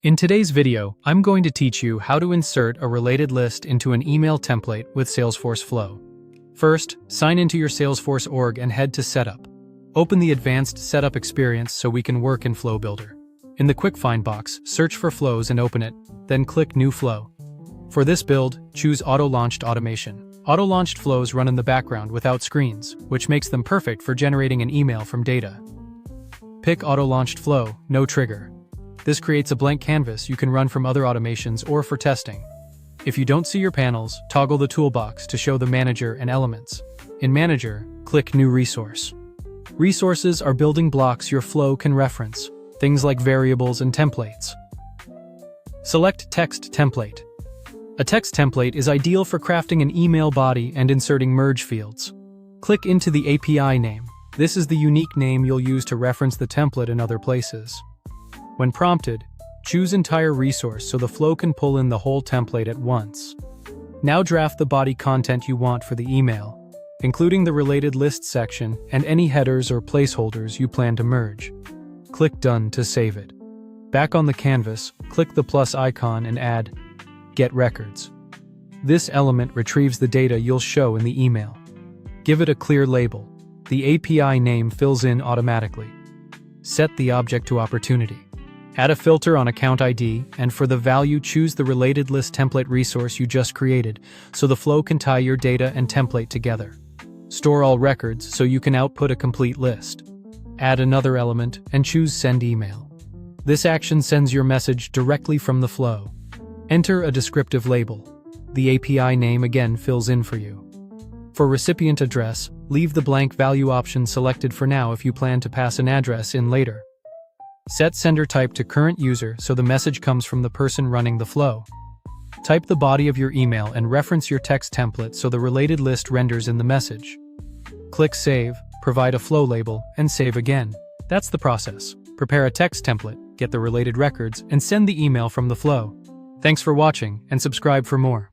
In today's video, I'm going to teach you how to insert a related list into an email template with Salesforce Flow. First, sign into your Salesforce org and head to Setup. Open the Advanced Setup experience so we can work in Flow Builder. In the Quick Find box, search for flows and open it, then click New Flow. For this build, choose Auto-Launched Automation. Auto-launched flows run in the background without screens, which makes them perfect for generating an email from data. Pick Auto-Launched Flow, no trigger. This creates a blank canvas you can run from other automations or for testing. If you don't see your panels, toggle the toolbox to show the Manager and Elements. In Manager, click New Resource. Resources are building blocks your flow can reference, things like variables and templates. Select Text Template. A text template is ideal for crafting an email body and inserting merge fields. Click into the API name. This is the unique name you'll use to reference the template in other places. When prompted, choose Entire Resource so the flow can pull in the whole template at once. Now draft the body content you want for the email, including the related list section and any headers or placeholders you plan to merge. Click Done to save it. Back on the canvas, click the plus icon and add Get Records. This element retrieves the data you'll show in the email. Give it a clear label. The API name fills in automatically. Set the object to opportunity. Add a filter on account ID, and for the value, choose the related list template resource you just created, so the flow can tie your data and template together. Store all records so you can output a complete list. Add another element and choose Send Email. This action sends your message directly from the flow. Enter a descriptive label. The API name again fills in for you. For recipient address, leave the blank value option selected for now if you plan to pass an address in later. Set sender type to current user so the message comes from the person running the flow. Type the body of your email and reference your text template so the related list renders in the message. Click Save, provide a flow label, and save again. That's the process. Prepare a text template, get the related records, and send the email from the flow. Thanks for watching, and subscribe for more.